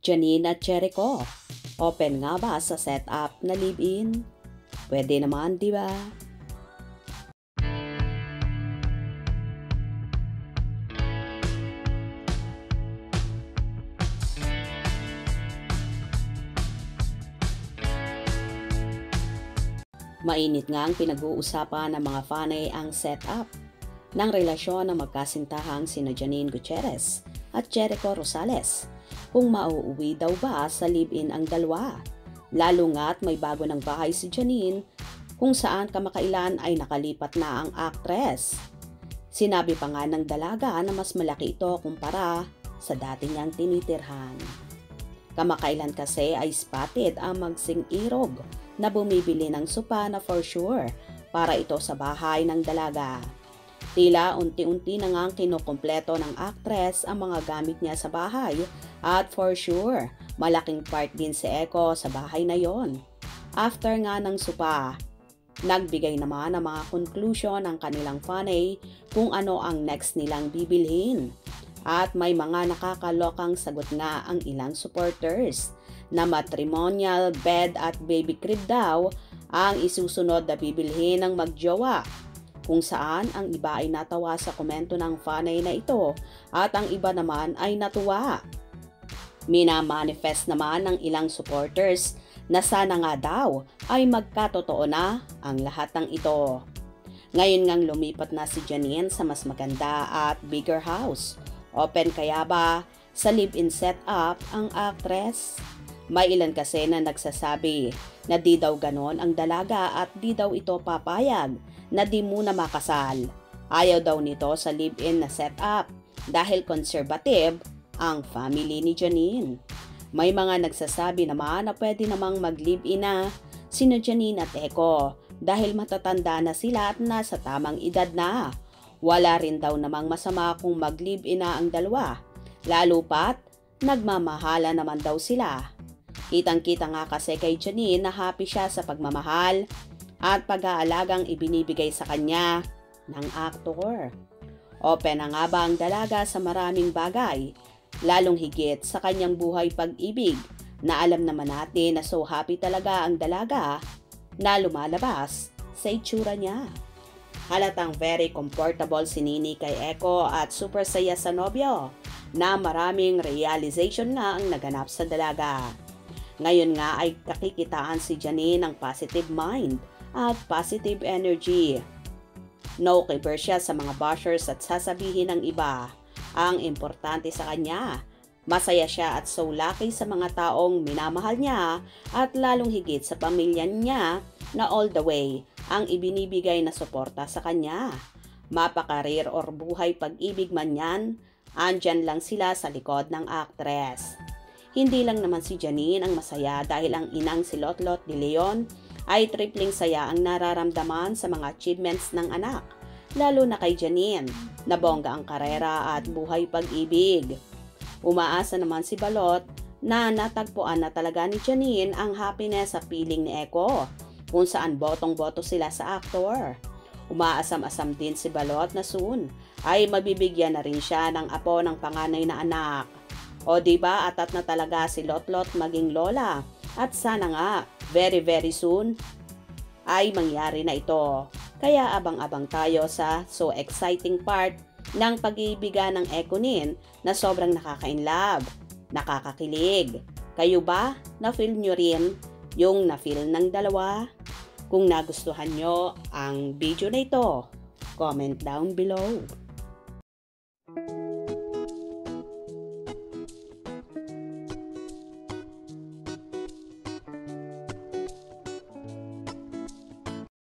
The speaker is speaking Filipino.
Janine at Jericho, open nga ba sa setup na live-in? Pwede naman, di ba? Mainit nga ang pinag-uusapan ng mga fanay ang setup ng relasyon ng magkasintahang sina Janine Gutierrez at Jericho Rosales. Kung mauuwi daw ba sa live-in ang dalawa. Lalo nga't may bago ng bahay si Janine kung saan kamakailan ay nakalipat na ang actress. Sinabi pa nga ng dalaga na mas malaki ito kumpara sa dati niyang tinitirhan. Kamakailan kasi ay spotted ang magsing irog na bumibili ng sopa na for sure para ito sa bahay ng dalaga. Tila unti-unti na ngang kinukumpleto ng actress ang mga gamit niya sa bahay at for sure malaking part din si Echo sa bahay na yon. After nga ng sopa, nagbigay naman ng mga conclusion ang kanilang fanay kung ano ang next nilang bibilhin. At may mga nakakalokang sagot nga ang ilang supporters na matrimonial bed at baby crib daw ang isusunod na bibilhin ng magjowa. Kung saan ang iba ay natawa sa komento ng fanay na ito at ang iba naman ay natuwa. Minamanifest naman ng ilang supporters na sana nga daw ay magkatotoo na ang lahat ng ito. Ngayon ngang lumipat na si Janine sa mas maganda at bigger house. Open kaya ba sa live-in setup ang actress? May ilan kasi na nagsasabi na di daw ganon ang dalaga at di daw ito papayag na di muna makasal. Ayaw daw nito sa live-in na setup dahil conservative ang family ni Janine. May mga nagsasabi naman na pwede namang mag-live-in na sina Janine at Echo dahil matatanda na sila at nasa tamang edad na. Wala rin daw namang masama kung mag-live-in na ang dalawa, lalo pat nagmamahala naman daw sila. Kitang-kita nga kasi kay Janine na happy siya sa pagmamahal at pag-aalagang ibinibigay sa kanya ng aktor. Open na nga ba ang dalaga sa maraming bagay, lalong higit sa kanyang buhay pag-ibig na alam naman natin na so happy talaga ang dalaga na lumalabas sa itsura niya. Halatang very comfortable si Nini kay Echo at super saya sa nobyo na maraming realization na ang naganap sa dalaga. Ngayon nga ay kakikitaan si Janine ng positive mind at positive energy. No kiber siya sa mga bashers at sasabihin ng iba. Ang importante sa kanya, masaya siya at so lucky sa mga taong minamahal niya at lalong higit sa pamilya niya na all the way ang ibinibigay na suporta sa kanya. Mapakarir or buhay pag-ibig man yan, andyan lang sila sa likod ng actress. Hindi lang naman si Janine ang masaya dahil ang inang si Lotlot de Leon ay tripling saya ang nararamdaman sa mga achievements ng anak. Lalo na kay Janine, na bongga ang karera at buhay pag-ibig. Umaasa naman si Balot na natagpuan na talaga ni Janine ang happiness sa piling ni Echo, kung saan botong-boto sila sa aktor. Umaasam-asam din si Balot na soon ay mabibigyan na rin siya ng apo ng panganay na anak. O diba atat na talaga si Lotlot maging lola at sana nga very very soon ay mangyari na ito. Kaya abang-abang tayo sa so exciting part ng pag-iibigan ng Ekonin na sobrang nakaka-inlove, nakakakilig. Kayo ba na-feel nyo rin yung na-feel ng dalawa? Kung nagustuhan nyo ang video na ito, comment down below.